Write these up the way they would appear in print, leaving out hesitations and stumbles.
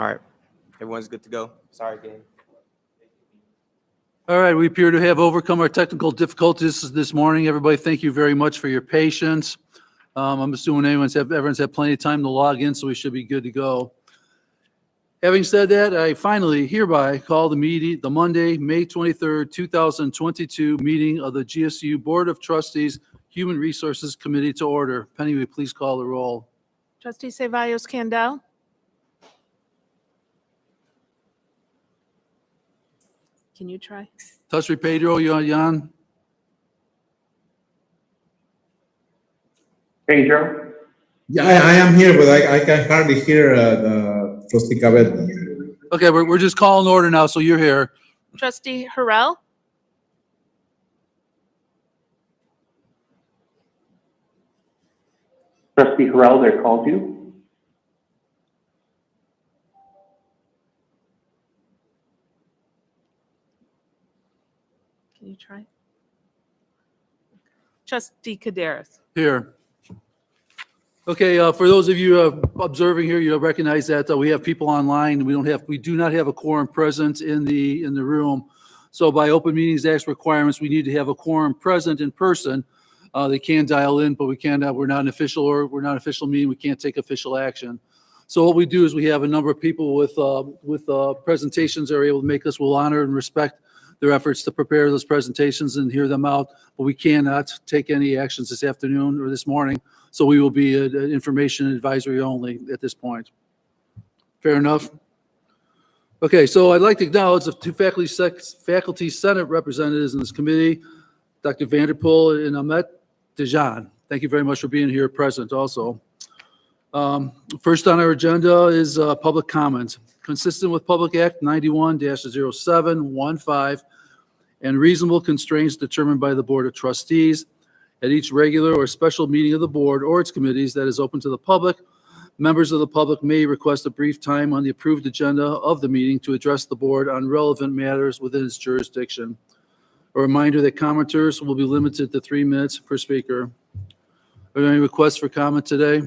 All right. Everyone's good to go. Sorry, Gabe. All right, we appear to have overcome our technical difficulties this morning. Everybody, thank you very much for your patience. I'm assuming everyone's had plenty of time to log in, so we should be good to go. Having said that, I finally hereby call the Monday, May 23rd, 2022 meeting of the GSU Board of Trustees Human Resources Committee to order. Penny, will you please call the roll? Trustee Ceballos Candel. Can you try? Trustee Pedro, you on? Pedro? Yeah, I am here, but I can hardly hear the trustee Cabell. Okay, we're just calling order now, so you're here. Trustee Harrell. Trustee Harrell, they called you. Can you try? Trustee Kaderis. Here. Okay, for those of you observing here, you'll recognize that we have people online. We do not have a quorum present in the room. So by Open Meetings Act requirements, we need to have a quorum present in person. They can dial in, but we're not an official meeting. We can't take official action. So what we do is we have a number of people with presentations that are able to make us. We'll honor and respect their efforts to prepare those presentations and hear them out, but we cannot take any actions this afternoon or this morning. So we will be information advisory only at this point. Fair enough? Okay, so I'd like to acknowledge the two faculty senate representatives in this committee, Dr. Vanderpool and Ahmet Dejan. Thank you very much for being here present also. First on our agenda is public comment. Consistent with Public Act 91-0715 and reasonable constraints determined by the Board of Trustees, at each regular or special meeting of the board or its committees that is open to the public, members of the public may request a brief time on the approved agenda of the meeting to address the board on relevant matters within its jurisdiction. A reminder that commenters will be limited to 3 minutes per speaker. Are there any requests for comment today?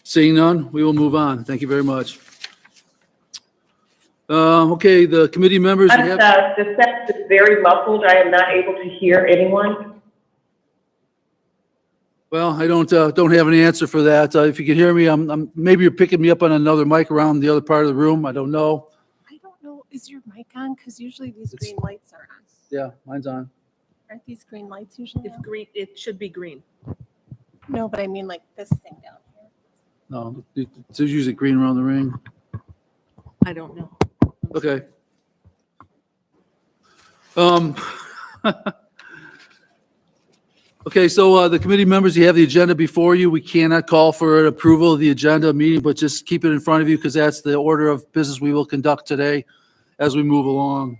Seeing none, we will move on. Thank you very much. Okay, the committee members. The sound is very muffled. I am not able to hear anyone. Well, I don't have an answer for that. If you can hear me, maybe you're picking me up on another mic around the other part of the room. I don't know. I don't know. Is your mic on? Because usually these green lights are on. Yeah, mine's on. Aren't these green lights usually If on? green, it should be green. No, but I mean like this thing down here. No, it's usually green around the ring. I don't know. Okay. Okay, so the committee members, you have the agenda before you. We cannot call for an approval of the agenda meeting, but just keep it in front of you because that's the order of business we will conduct today as we move along.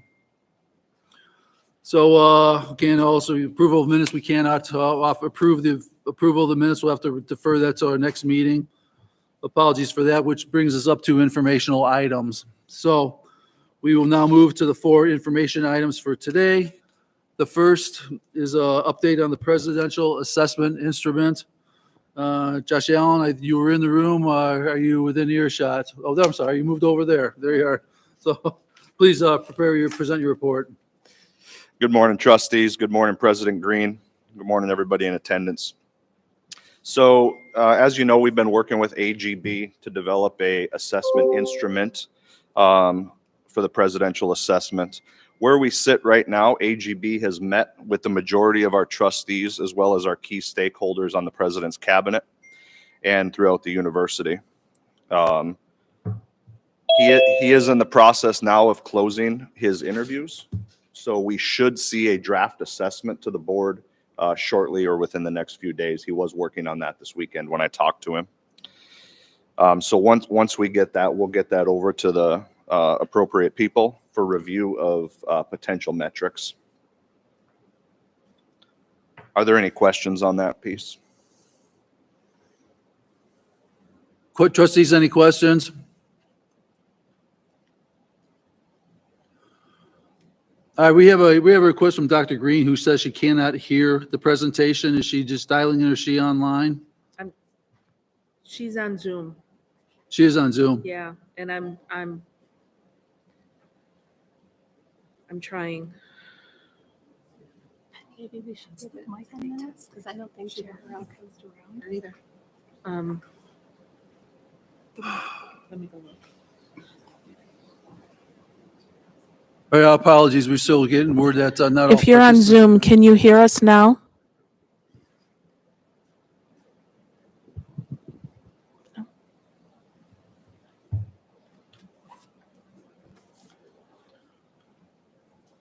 So again, also approval of minutes, we cannot approve the approval of the minutes. We'll have to defer that to our next meeting. Apologies for that, which brings us up to informational items. So we will now move to the 4 information items for today. The first is an update on the presidential assessment instrument. Josh Allen, you were in the room. Are you within earshot? Oh, I'm sorry. You moved over there. There you are. So please present your report. Good morning, trustees. Good morning, President Green. Good morning, everybody in attendance. So as you know, we've been working with AGB to develop a assessment instrument for the presidential assessment. Where we sit right now, AGB has met with the majority of our trustees as well as our key stakeholders on the president's cabinet and throughout the university. He is in the process now of closing his interviews. So we should see a draft assessment to the board shortly or within the next few days. He was working on that this weekend when I talked to him. So once we get that, we'll get that over to the appropriate people for review of potential metrics. Are there any questions on that piece? Trustees, any questions? All right, we have a request from Dr. Green who says she cannot hear the presentation. Is she just dialing in or is she online? She's on Zoom. She is on Zoom. Yeah, and I'm trying. Maybe we should give it 10 minutes, because I don't think Chair Harrell comes around. Either. Let me go look. Apologies, we're still getting word that not all. If you're on participants- Zoom, can you hear us now?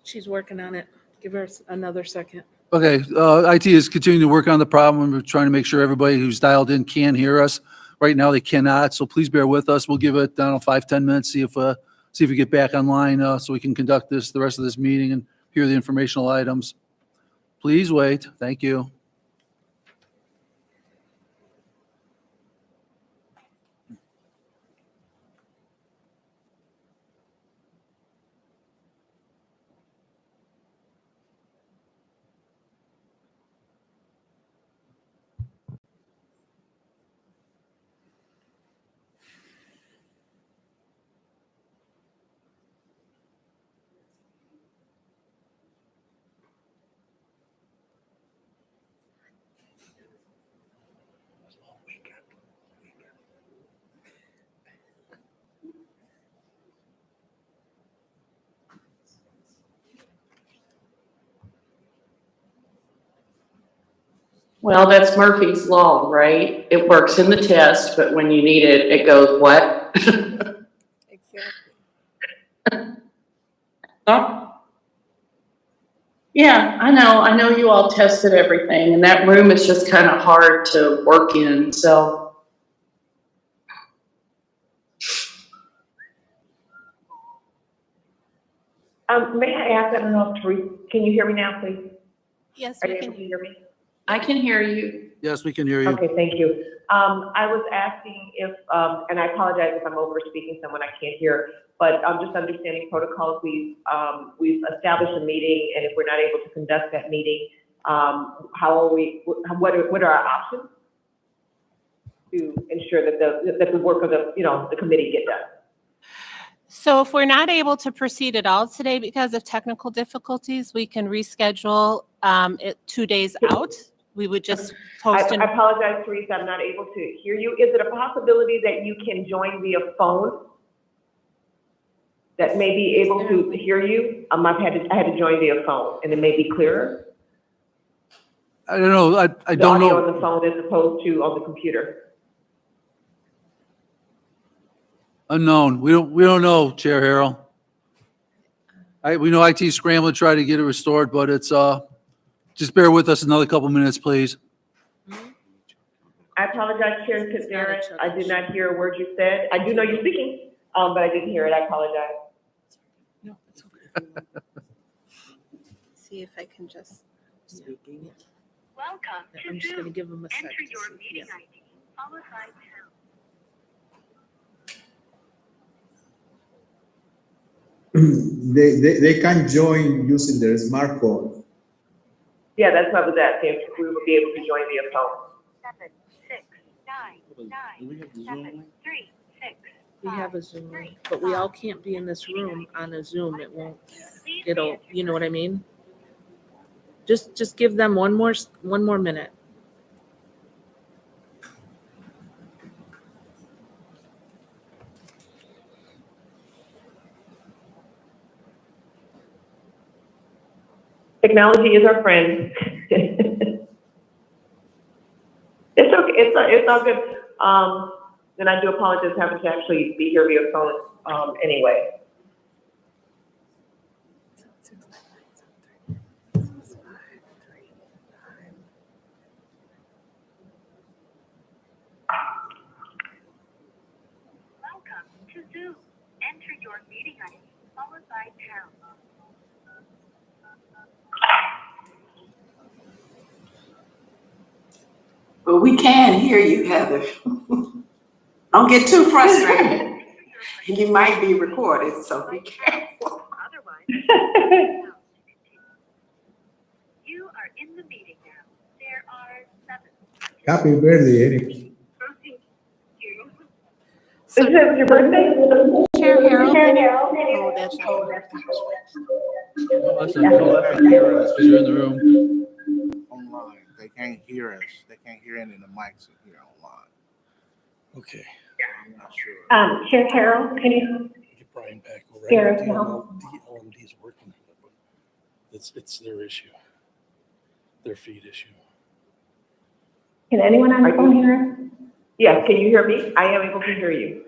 She's working on it. Give her another second. Okay, IT is continuing to work on the problem. We're trying to make sure everybody who's dialed in can hear us. Right now, they cannot, so please bear with us. We'll give it, 5, 10 minutes, see if we get back online, so we can conduct the rest of this meeting and hear the informational items. Please wait. Thank you. Well, that's Murphy's Law, right? It works in the test, but when you need it, it goes what? Exactly. Huh? Yeah, I know you all tested everything, and that room is just kind of hard to work in, so. May I ask, I don't know if Teresa, can you hear me now, please? Yes, Are we you can. able to hear me? I can hear you. Yes, we can hear you. Okay, thank you. I was asking if, and I apologize if I'm over speaking someone I can't hear, but I'm just understanding protocols. We've established a meeting, and if we're not able to conduct that meeting, what are our options to ensure that the work of the committee get done? So if we're not able to proceed at all today because of technical difficulties, we can reschedule it 2 days out. We would just post I an. apologize, Teresa, I'm not able to hear you. Is it a possibility that you can join via phone? That may be able to hear you? I had to join via phone, and it may be clearer. I don't know. I The don't audio know. on the phone as opposed to on the computer. Unknown. We don't know, Chair Harrell. We know IT is scrambling to try to get it restored, but it's, just bear with us another couple minutes, please. I apologize, Chair Kaderis. I did not hear a word you said. I do know you're speaking, but I didn't hear it. I apologize. No, it's okay. See if I can just. Welcome to I'm just Zoom. gonna give them a second. Enter your meeting ID, followed by #. They can join using their smartphone. Yeah, that's what I was asking, if we would be able to join via phone. 7, 6, 9, 9, 7, 3, 6. We have a Zoom link, but we all can't be in this room on a Zoom. It won't, it'll, you know what I mean? Just give them one more minute. Technology is our friend. It's okay, it's all good. And I do apologize having to actually be here via phone, anyway. Welcome to Zoom. Enter your meeting ID, followed by #. But we can hear you, Heather. Don't get too frustrated. You might be recorded, so be careful. Otherwise, you are in the meeting now. There are 7. Happy birthday, Eric. Proceed. So Is it your birthday? Chair Harold. Oh, that's Oh, that's not good. You're in the room. Online. They can't hear us. They can't hear any of the mics in here online. Okay. I'm not sure. Chair Harold, can you Get Brian back over. hear us The now? LMD is working. It's their issue. Their feed issue. Can anyone on the phone hear us? Yes, can you hear me? I am able to hear you.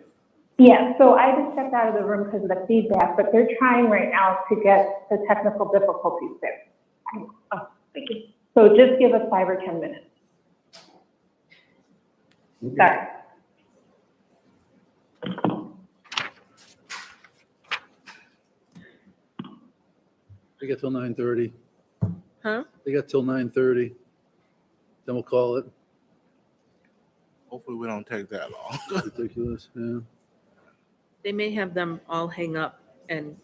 Yeah, so I just stepped out of the room because of the feedback, but they're trying right now to get the technical difficulties fixed. Oh, thank you. So just give us 5 or 10 minutes. Sorry. They got till 9:30. Huh? They got till 9:30. Then we'll call it. Hopefully we don't take that long. Ridiculous, yeah. They may have them all hang up and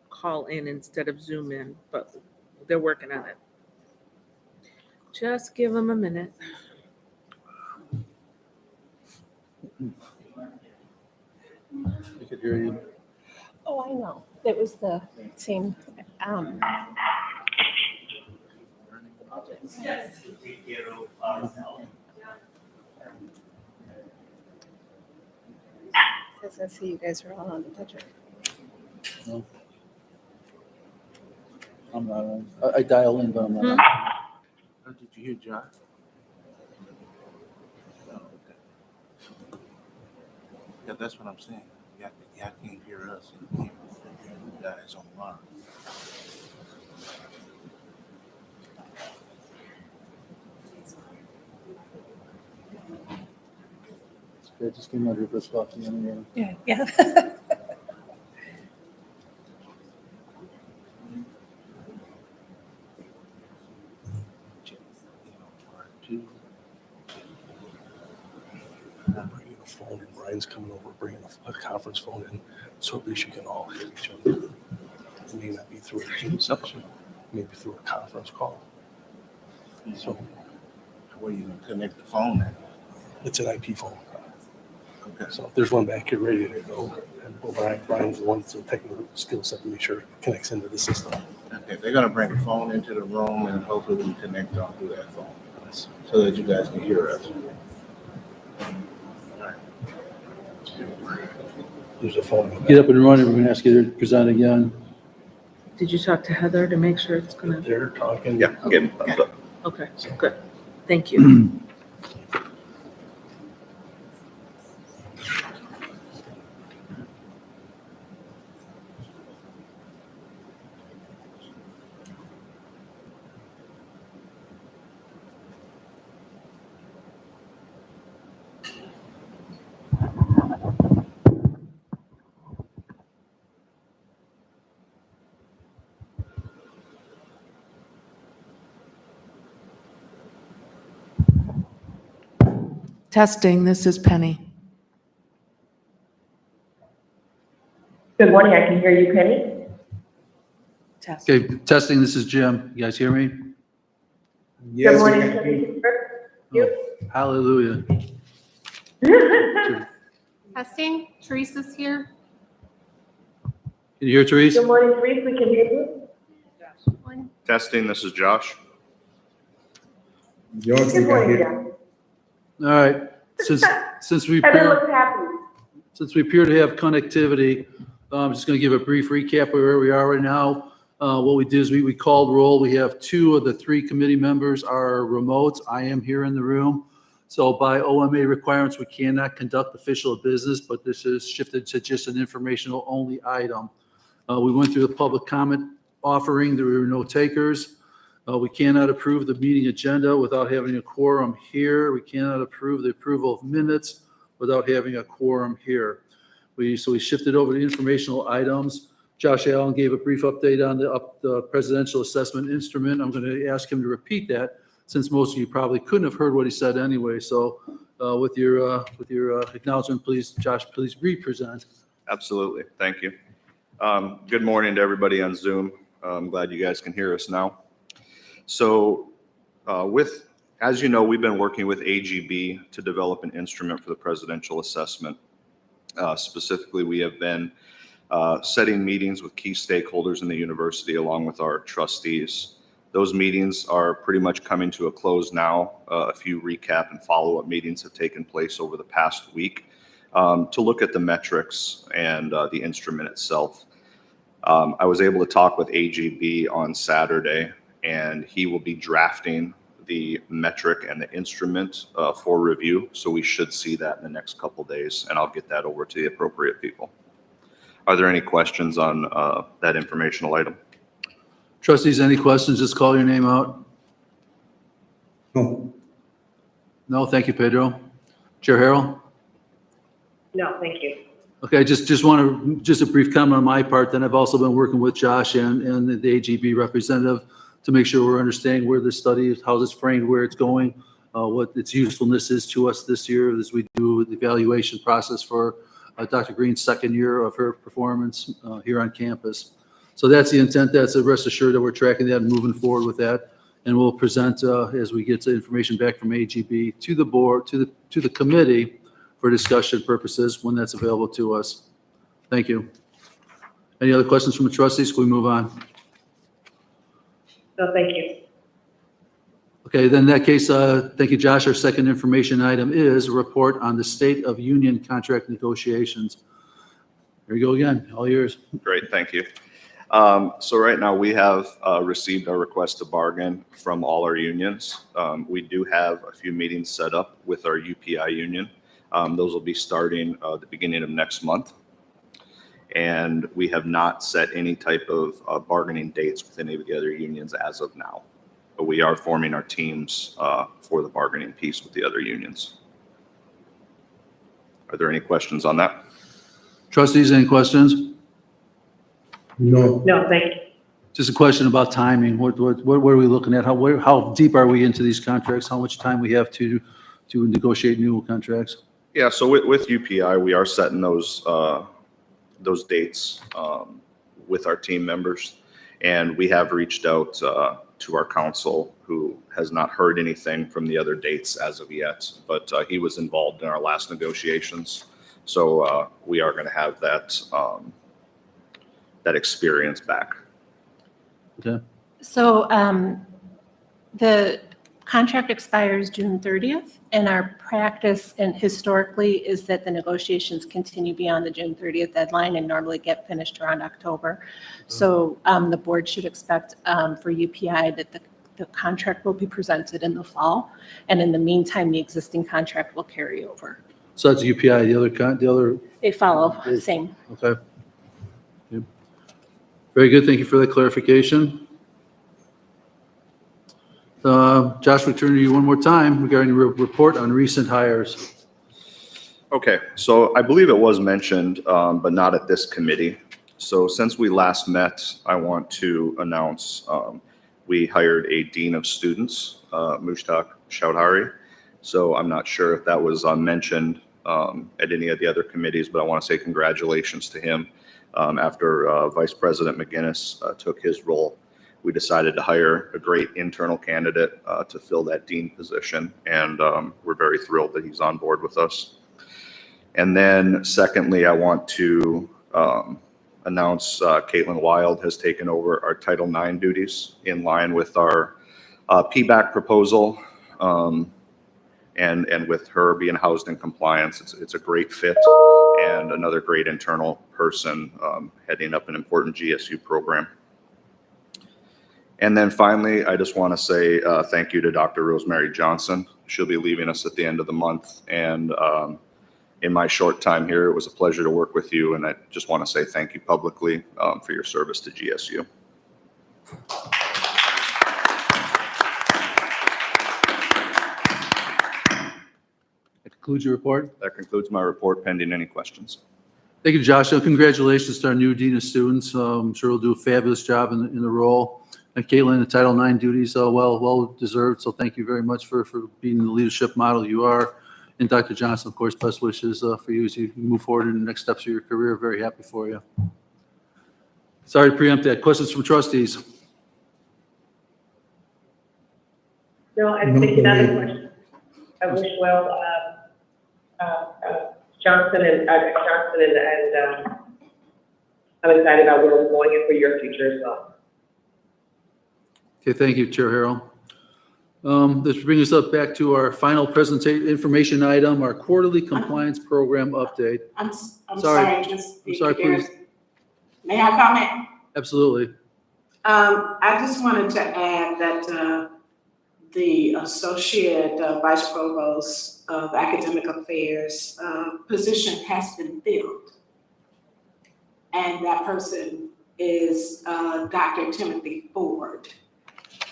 call in instead of Zoom in, but they're working on it. Just give them a minute. I could hear you. Oh, I know. It was the same. I see you guys are all on the picture. No. I'm not on. I dial in, but I'm not on. Oh, did you hear Josh? Oh, okay. Yeah, that's what I'm saying. Y'all can't hear us in here. You guys online. Okay, just give me my reverse coffee in here. Yeah, yeah. Bringing a phone in. Brian's coming over, bringing a conference phone in, so at least you can all hear each other. It may not be through a Zoom session, maybe through a conference call. So Where you gonna connect the phone at? it's an IP phone. Okay. So there's one back here ready to go. And Brian's the one that's a technical skill set to make sure it connects into the system. Okay, they're gonna bring the phone into the room and hopefully we can connect on through that phone so that you guys can hear us. There's a phone. Get up and running. We're gonna ask you to present again. Did you talk to Heather to make sure it's gonna? They're talking. Yeah, give them thumbs up. Okay, good. Thank you. Testing, this is Penny. Good morning, I can hear you, Penny. Test. Okay, testing. This is Jim. You guys hear me? Good Yes, we morning, can hear you. Trustee. Hallelujah. Testing. Teresa's here. Can you hear Therese? Good morning, Therese, we can hear you. Testing, this is Josh. George, we Good can morning, hear. John. All right. Since we Heather appear, looks happy. since we appear to have connectivity, I'm just going to give a brief recap of where we are right now. What we did is we called roll. We have 2 of the 3 committee members are remote. I am here in the room. So by OMA requirements, we cannot conduct official business, but this is shifted to just an informational only item. We went through the public comment offering. There were no takers. We cannot approve the meeting agenda without having a quorum here. We cannot approve the approval of minutes without having a quorum here. So we shifted over to informational items. Josh Allen gave a brief update on the presidential assessment instrument. I'm going to ask him to repeat that since most of you probably couldn't have heard what he said anyway. So with your acknowledgement, please, Josh, please re-present. Absolutely. Thank you. Good morning to everybody on Zoom. I'm glad you guys can hear us now. So as you know, we've been working with AGB to develop an instrument for the presidential assessment. Specifically, we have been setting meetings with key stakeholders in the university along with our trustees. Those meetings are pretty much coming to a close now. A few recap and follow-up meetings have taken place over the past week to look at the metrics and the instrument itself. I was able to talk with AGB on Saturday, and he will be drafting the metric and the instrument for review. So we should see that in the next couple days, and I'll get that over to the appropriate people. Are there any questions on that informational item? Trustees, any questions? Just call your name out. No. No, thank you, Pedro. Chair Harrell? No, thank you. Okay, just want to, a brief comment on my part, then I've also been working with Josh and the AGB representative to make sure we're understanding where the study is, how it's framed, where it's going, what its usefulness is to us this year as we do the evaluation process for Dr. Green's second year of her performance here on campus. So that's the intent. That's a rest assured that we're tracking that and moving forward with that. And we'll present as we get the information back from AGB to the board, to the committee for discussion purposes when that's available to us. Thank you. Any other questions from the trustees? Can we move on? No, thank you. Okay, then in that case, thank you, Josh. Our second information item is a report on the state of union contract negotiations. There you go again, all yours. Great, thank you. So right now we have received our request to bargain from all our unions. We do have a few meetings set up with our UPI union. Those will be starting the beginning of next month. And we have not set any type of bargaining dates with any of the other unions as of now. But we are forming our teams for the bargaining piece with the other unions. Are there any questions on that? Trustees, any questions? No. No, thank you. Just a question about timing. What are we looking at? How deep are we into these contracts? How much time we have to negotiate new contracts? Yeah, so with UPI, we are setting those dates with our team members, and we have reached out to our counsel, who has not heard anything from the other dates as of yet, but he was involved in our last negotiations, so we are going to have that that experience back. Okay. So the contract expires June 30th, and our practice and historically is that the negotiations continue beyond the June 30th deadline and normally get finished around October. So the board should expect for UPI that the contract will be presented in the fall, and in the meantime, the existing contract will carry over. So that's UPI, the other. They follow, same. Okay. Okay. Very good. Thank you for that clarification. Josh, we turn to you one more time regarding the report on recent hires. Okay, so I believe it was mentioned, but not at this committee. So since we last met, I want to announce we hired a dean of students, Mushtaq Chowdhury. So I'm not sure if that was mentioned at any of the other committees, but I want to say congratulations to him. After Vice President McGinnis took his role, we decided to hire a great internal candidate to fill that dean position, and we're very thrilled that he's on board with us. And then secondly, I want to announce Caitlin Wild has taken over our Title IX duties in line with our PBAC proposal, and with her being housed in compliance, it's a great fit and another great internal person heading up an important GSU program. And then finally, I just want to say thank you to Dr. Rosemary Johnson. She'll be leaving us at the end of the month. And in my short time here, it was a pleasure to work with you. And I just want to say thank you publicly for your service to GSU. That concludes your report. That concludes my report, pending any questions. Thank you, Josh. Congratulations to our new dean of students. I'm sure he'll do a fabulous job in the role. And Caitlin, the Title IX duties, well deserved. So thank you very much for being the leadership model you are. And Dr. Johnson, of course, best wishes for you as you move forward in the next steps of your career. Very happy for you. Sorry to preempt that. Questions from trustees? No, I think another question. I wish well Johnson and I'm excited about where we're going and for your future as well. Okay, thank you, Chair Harrell. This brings us up back to our final presentation information item, our quarterly compliance program update. I'm Sorry. sorry, just. I'm sorry, please. May I comment? Absolutely. I just wanted to add that, the Associate Vice Provost of Academic Affairs, position has been filled. And that person is, Dr. Timothy Ford.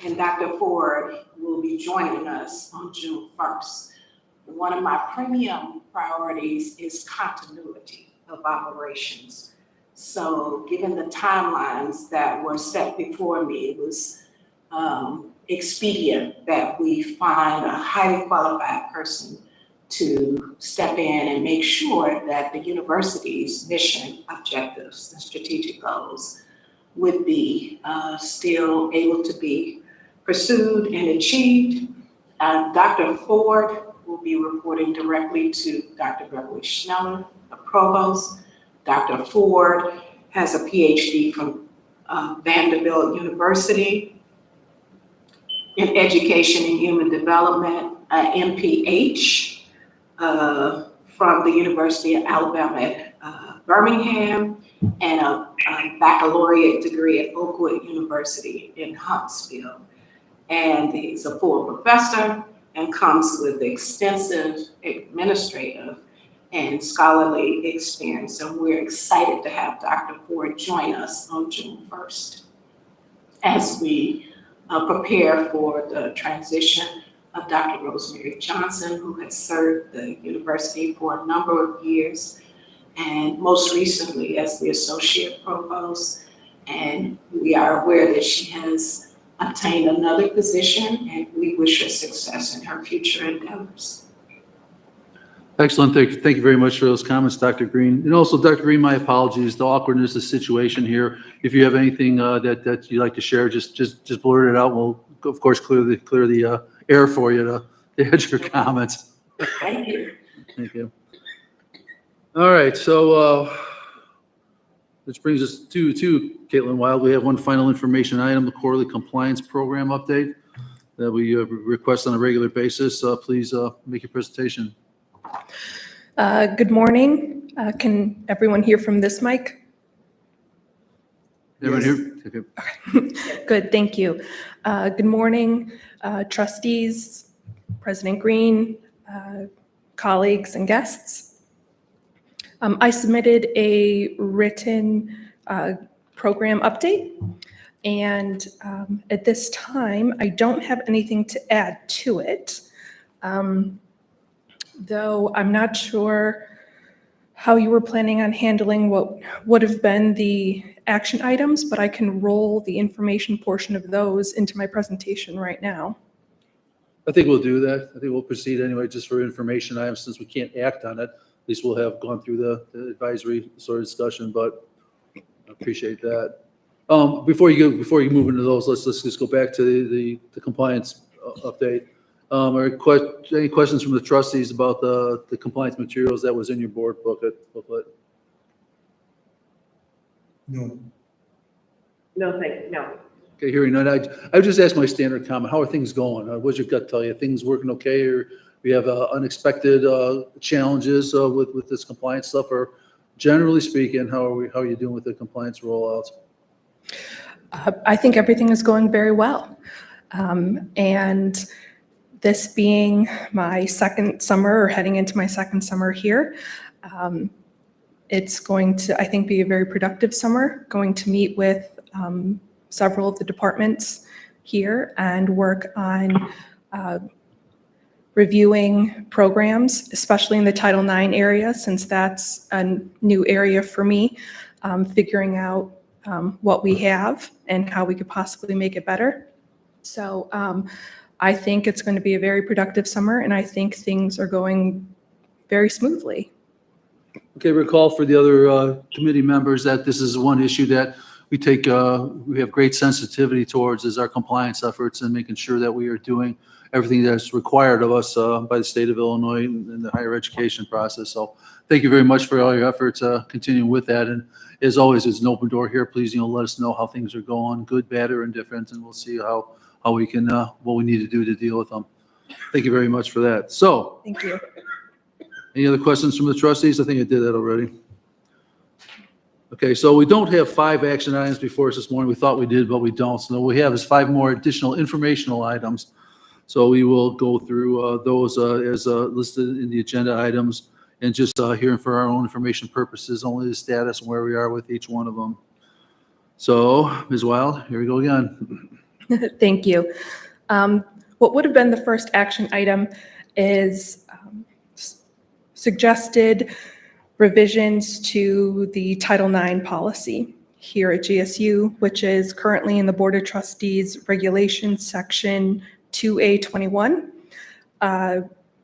And Dr. Ford will be joining us on June 1st. One of my premium priorities is continuity of operations. So given the timelines that were set before me, it was expedient that we find a highly qualified person to step in and make sure that the university's mission, objectives, and strategic goals would be still able to be pursued and achieved. Dr. Ford will be reporting directly to Dr. Beverly Schneller, the provost. Dr. Ford has a PhD from Vanderbilt University in Education and Human Development, MPH from the University of Alabama at Birmingham, and a baccalaureate degree at Oakwood University in Huntsville. And he's a full professor and comes with extensive administrative and scholarly experience. And we're excited to have Dr. Ford join us on June 1st as we prepare for the transition of Dr. Rosemary Johnson, who has served the university for a number of years, and most recently as the Associate Provost. And we are aware that she has obtained another position, and we wish her success in her future endeavors. Excellent. Thank you very much for those comments, Dr. Green. And also, Dr. Green, my apologies, the awkwardness of the situation here. If you have anything that you'd like to share, just blurt it out. We'll, of course, clear the air for you to add your comments. Thank you. Thank you. All right, so this brings us to Caitlin Wild. We have one final information item, the quarterly compliance program update that we request on a regular basis. Please make your presentation. Good morning. Can everyone hear from this mic? Everyone here? Okay. Good, thank you. Good morning, trustees, President Green, colleagues and guests. I submitted a written program update, and at this time, I don't have anything to add to it. Though I'm not sure how you were planning on handling what would have been the action items, but I can roll the information portion of those into my presentation right now. I think we'll do that. I think we'll proceed anyway, just for information items, since we can't act on it. At least we'll have gone through the advisory sort of discussion, but I appreciate that. Before you move into those, let's just go back to the compliance update. Any questions from the trustees about the compliance materials that was in your board booklet? No. No, thank you, no. Okay, hearing none, I would just ask my standard comment. How are things going? What's your gut tell you? Things working okay, or we have unexpected challenges with this compliance stuff? Or generally speaking, how are you doing with the compliance rollouts? I think everything is going very well. And this being my second summer, or heading into my second summer here, it's going to, I think, be a very productive summer, going to meet with several of the departments here and work on reviewing programs, especially in the Title IX area, since that's a new area for me, figuring out what we have and how we could possibly make it better. So I think it's going to be a very productive summer, and I think things are going very smoothly. Okay, recall for the other committee members that this is one issue that we have great sensitivity towards, is our compliance efforts and making sure that we are doing everything that's required of us by the state of Illinois and the higher education process. So thank you very much for all your efforts continuing with that. And as always, it's an open door here. Please, let us know how things are going, good, bad, or indifferent, and we'll see how we can, what we need to do to deal with them. Thank you very much for that. So, Thank you. any other questions from the trustees? I think I did that already. Okay, so we don't have 5 action items before us this morning. We thought we did, but we don't. So what we have is 5 more additional informational items. So we will go through those as listed in the agenda items and just hearing for our own information purposes, only the status and where we are with each one of them. So, Ms. Wild, here we go again. Thank you. What would have been the first action item is suggested revisions to the Title IX policy here at GSU, which is currently in the Board of Trustees Regulations Section 2A21.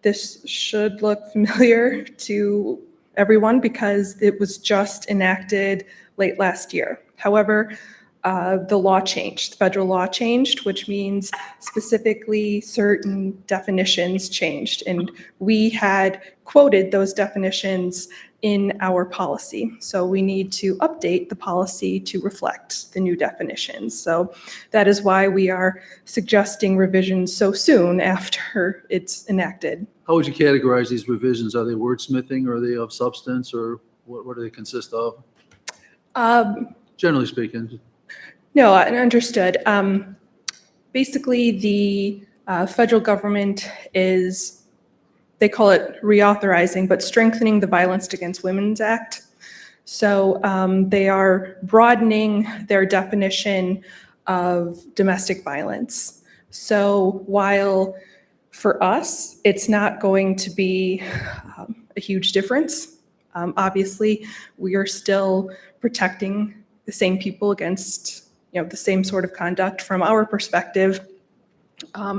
This should look familiar to everyone because it was just enacted late last year. However, the law changed, federal law changed, which means specifically certain definitions changed. And we had quoted those definitions in our policy. So we need to update the policy to reflect the new definitions. So that is why we are suggesting revisions so soon after it's enacted. How would you categorize these revisions? Are they wordsmithing, or are they of substance, or what do they consist of? Generally speaking. No, I understood. Basically, the federal government is, they call it reauthorizing, but strengthening the Violence Against Women's Act. So they are broadening their definition of domestic violence. So while for us, it's not going to be a huge difference, obviously, we are still protecting the same people against the same sort of conduct from our perspective.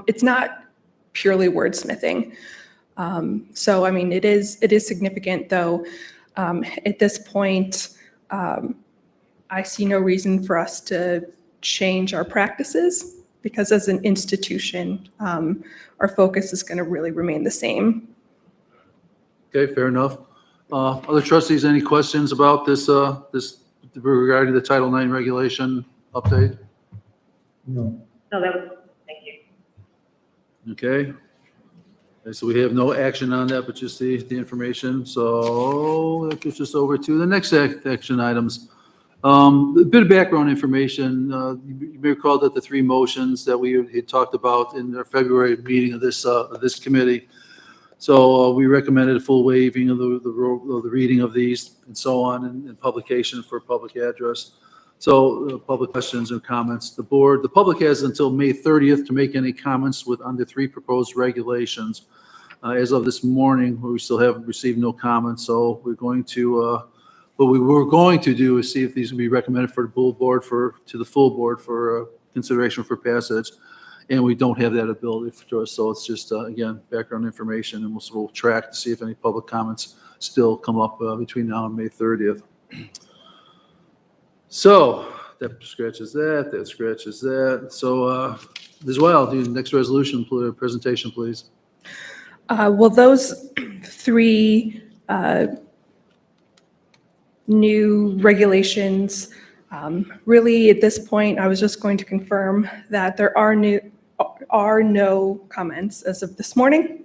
It's not purely wordsmithing. So, I mean, it is significant, though. At this point, I see no reason for us to change our practices because as an institution, our focus is going to really remain the same. Okay, fair enough. Other trustees, any questions about this regarding the Title IX regulation update? No. No, that was, thank you. Okay. Okay, so we have no action on that, but just the information. So that gets us over to the next action items. A bit of background information. You may recall that the 3 motions that we had talked about in our February meeting of this committee. So we recommended a full waiving of the reading of these and so on, and publication for public address. So public questions and comments. The public has until May 30th to make any comments on the 3 proposed regulations. As of this morning, we still have received no comments. So we're going to, what we were going to do is see if these will be recommended for the full board to the full board for consideration for passage. And we don't have that ability for us. So it's just, again, background information, and we'll track to see if any public comments still come up between now and May 30th. So that scratches that, that scratches that. So as well, do the next resolution presentation, please. Well, those 3 new regulations, really at this point, I was just going to confirm that there are no comments as of this morning.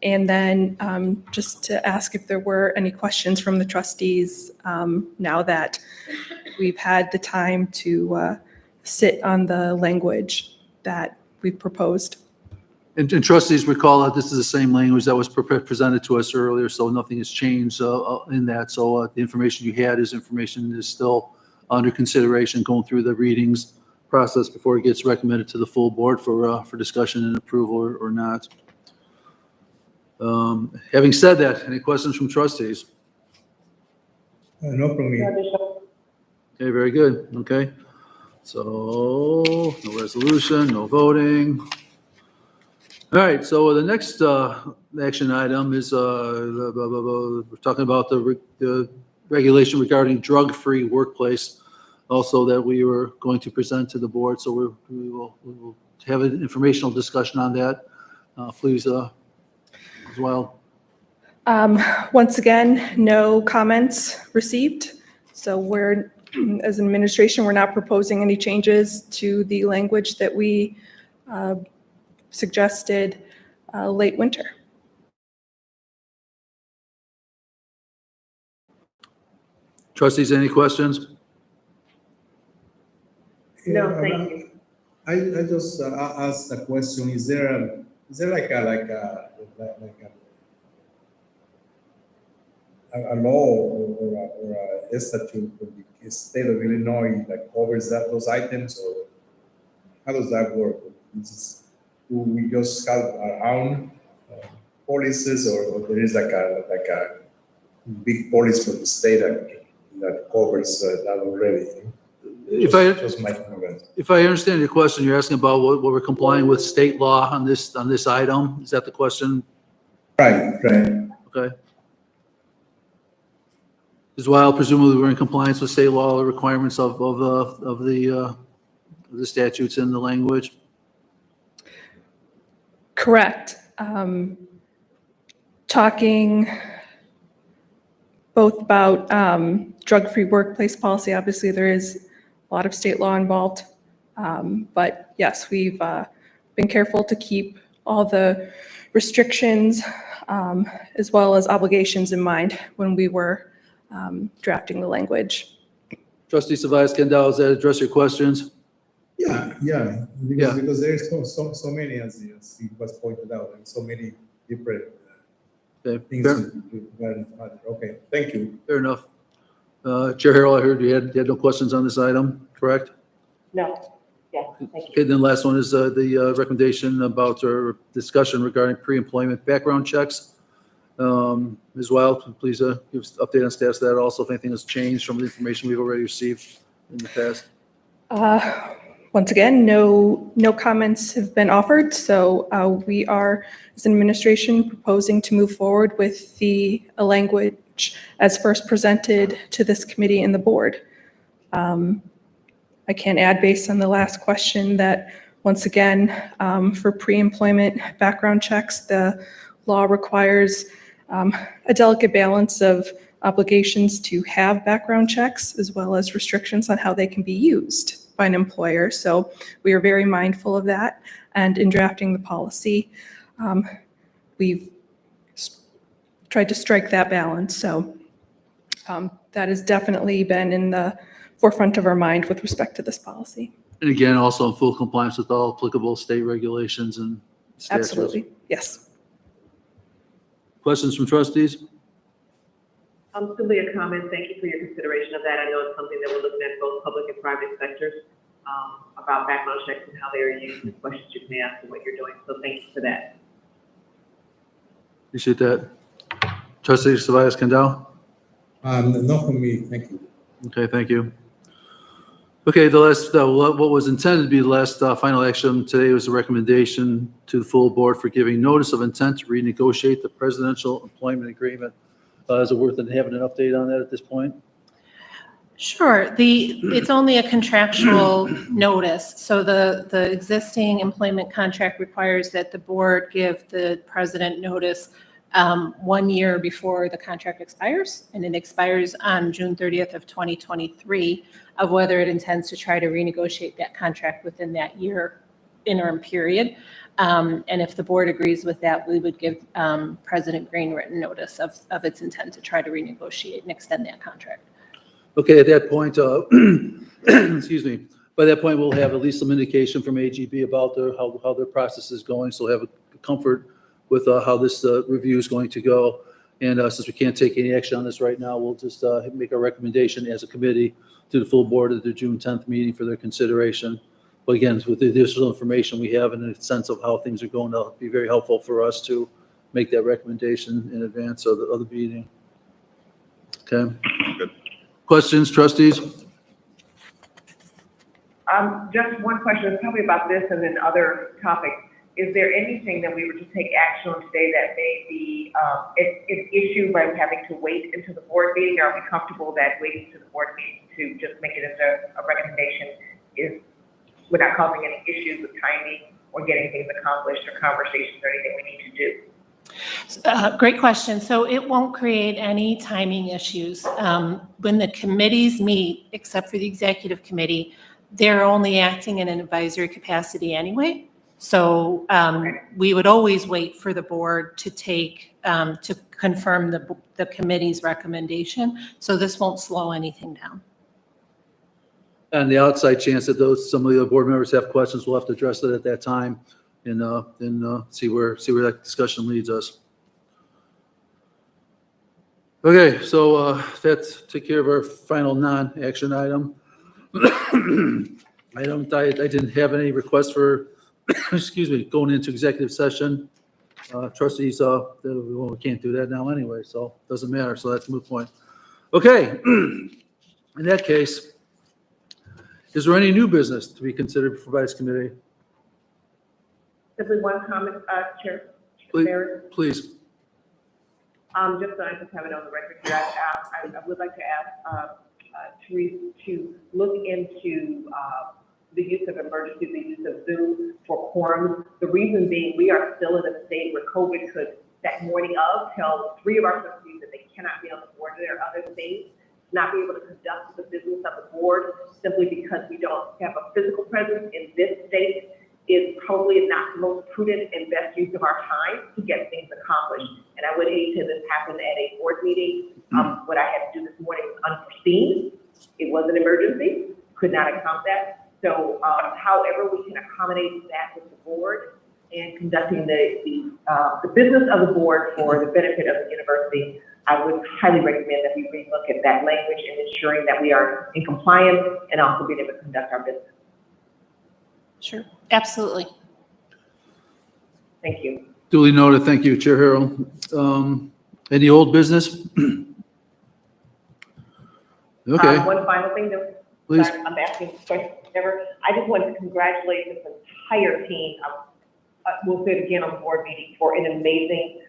And then just to ask if there were any questions from the trustees now that we've had the time to sit on the language that we've proposed. And trustees recall that this is the same language that was presented to us earlier, so nothing has changed in that. So the information you had is still under consideration, going through the readings process before it gets recommended to the full board for discussion and approval or not. Having said that, any questions from trustees? No from me. Okay, very good. Okay. So no resolution, no voting. All right, so the next action item is we're talking about the regulation regarding drug-free workplace, also that we were going to present to the board. So we will have an informational discussion on that, please, as well. Once again, no comments received. So we're, as an administration, we're not proposing any changes to the language that we suggested late winter. Trustees, any questions? No, thank you. I just asked a question. Is there like a law or a statute for the state of Illinois that covers those items, or how does that work? Do we just have our own policies, or there is like a big policy from the state that covers that already? If I understand your question, you're asking about what we're complying with state law on this item. Is that the question? Right. Okay. As well, presumably we're in compliance with state law requirements of the statutes and the language. Correct. Talking both about drug-free workplace policy, obviously there is a lot of state law involved. But yes, we've been careful to keep all the restrictions as well as obligations in mind when we were drafting the language. Trustee Savas Kendall, does that address your questions? Yeah. Because there is so many, as it was pointed out, and so many different things to matter. Okay, thank you. Fair enough. Chair Harrell, I heard you had no questions on this item, correct? No, yes, thank you. Okay, then last one is the recommendation about or discussion regarding pre-employment background checks. As well, please give us an update on status of that also, if anything has changed from the information we've already received in the past. Once again, no comments have been offered, so we are, as an administration, proposing to move forward with the language as first presented to this committee and the board. I can add, based on the last question, that once again, for pre-employment background checks, the law requires a delicate balance of obligations to have background checks as well as restrictions on how they can be used by an employer. So we are very mindful of that. And in drafting the policy, we've tried to strike that balance. So that has definitely been in the forefront of our mind with respect to this policy. And again, also in full compliance with all applicable state regulations and statutes. Absolutely, yes. Questions from trustees? Simply a comment. Thank you for your consideration of that. I know it's something that we're looking at both public and private sectors about background checks and how they are used, and questions you can ask and what you're doing. So thank you for that. Appreciate that. Trustee Savas Kendall? No for me, thank you. Okay, thank you. Okay, the last, what was intended to be the last final action today was a recommendation to the full board for giving notice of intent to renegotiate the presidential employment agreement. Is it worth having an update on that at this point? Sure. It's only a contractual notice. So the existing employment contract requires that the board give the president notice 1 year before the contract expires, and it expires on June 30th of 2023, of whether it intends to try to renegotiate that contract within that year interim period. And if the board agrees with that, we would give President Green written notice of its intent to try to renegotiate and extend that contract. Okay, at that point, excuse me, by that point, we'll have at least some indication from AGB about how their process is going, so we'll have a comfort with how this review is going to go. And since we can't take any action on this right now, we'll just make a recommendation as a committee to the full board at the June 10th meeting for their consideration. But again, with the additional information we have and a sense of how things are going, that'll be very helpful for us to make that recommendation in advance of the meeting. Okay. Good. Questions, trustees? Just one question, probably about this and then other topics. Is there anything that we were to take action on today that may be an issue by having to wait until the board meeting? Are we comfortable that waiting to the board meeting to just make it as a recommendation is without causing any issues with timing or getting things accomplished or conversations or anything we need to do? Great question. So it won't create any timing issues. When the committees meet, except for the executive committee, they're only acting in an advisory capacity anyway. So we would always wait for the board to to confirm the committee's recommendation. So this won't slow anything down. And the outside chance that some of the other board members have questions, we'll have to address it at that time and see where that discussion leads us. Okay, so that took care of our final non-action item. I didn't have any requests for, excuse me, going into executive session. Trustees, we can't do that now anyway, so it doesn't matter. So that's a moot point. Okay, in that case, is there any new business to be considered before Vice Committee? Simply one comment, Chair. Please. Just so I just have it on the record here, I would like to ask Therese to look into the use of emergency, the use of Zoom for quorums. The reason being, we are still in a state where COVID could, that morning of, tell 3 of our trustees that they cannot be on the board. There are other things, not be able to conduct the business of the board simply because we don't have a physical presence in this state is probably not the most prudent and best use of our time to get things accomplished. And I would hate to have this happen at a board meeting. What I had to do this morning was unforeseen. It was an emergency, could not account that. So however we can accommodate that with the board and conducting the business of the board for the benefit of the university, I would highly recommend that we relook at that language and ensuring that we are in compliance and also being able to conduct our business. Sure, absolutely. Thank you. Duly noted. Thank you, Chair Harrell. Any old business? Okay. One final thing that Please. I'm asking questions ever. I just want to congratulate this entire team. We'll say it again on the board meeting for an amazing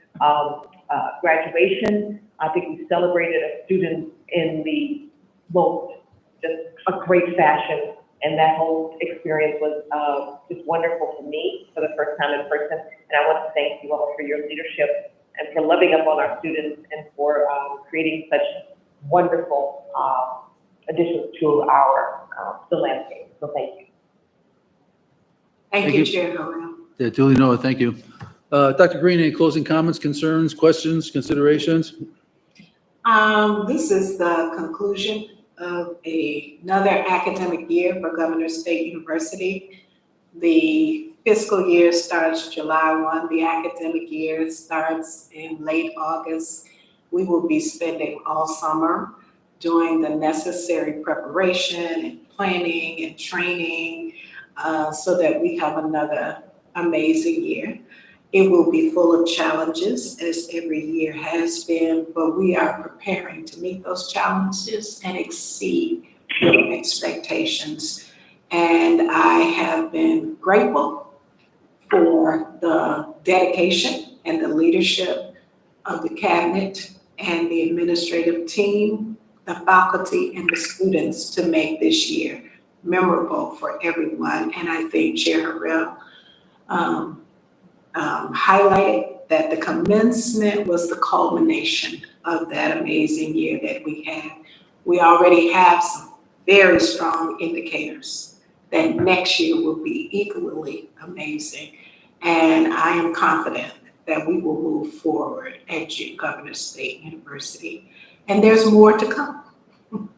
graduation. I think we celebrated a student in the most, just a great fashion. And that whole experience was just wonderful for me for the first time in person. And I want to thank you all for your leadership and for loving up on our students and for creating such wonderful additions to our the landscape. So thank you. Thank you, Chair Harrell. Yeah, duly noted. Thank you. Dr. Green, any closing comments, concerns, questions, considerations? This is the conclusion of another academic year for Governor State University. The fiscal year starts July 1. The academic year starts in late August. We will be spending all summer doing the necessary preparation and planning and training so that we have another amazing year. It will be full of challenges, as every year has been, but we are preparing to meet those challenges and exceed your expectations. And I have been grateful for the dedication and the leadership of the cabinet and the administrative team, the faculty, and the students to make this year memorable for everyone. And I think Chair Harrell highlighted that the commencement was the culmination of that amazing year that we had. We already have some very strong indicators that next year will be equally amazing. And I am confident that we will move forward at Governor State University. And there's more to come.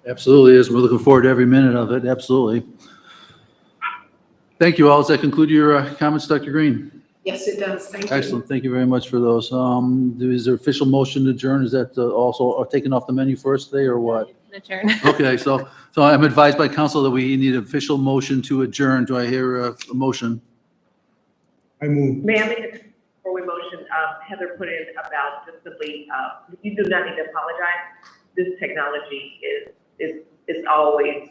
Absolutely is. We're looking forward to every minute of it. Absolutely. Thank you all. Does that conclude your comments, Dr. Green? Yes, it does. Thank you. Excellent. Thank you very much for those. Is there official motion to adjourn? Is that also taken off the menu first today or what? Adjourn. Okay, so I'm advised by council that we need an official motion to adjourn. Do I hear a motion? I move. May I make a before we motion? Heather put in about just simply, you do not need to apologize. This technology is always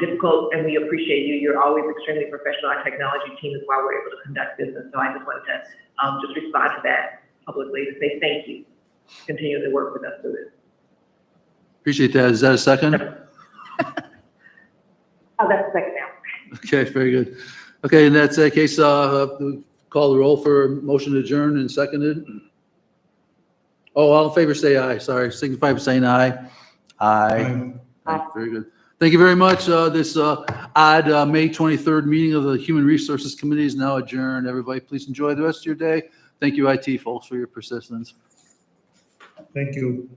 difficult, and we appreciate you. You're always extremely professional. Our technology team is why we're able to conduct business. So I just wanted to just respond to that publicly to say thank you. Continue to work with us through this. Appreciate that. Is that a second? Oh, that's the second now. Okay, very good. Okay, in that case, call the roll for motion to adjourn and seconded. Oh, all in favor, say aye. Sorry, signify by saying aye. Aye. Aye. Very good. Thank you very much. This odd May 23rd meeting of the Human Resources Committee is now adjourned. Everybody, please enjoy the rest of your day. Thank you, IT folks, for your persistence. Thank you.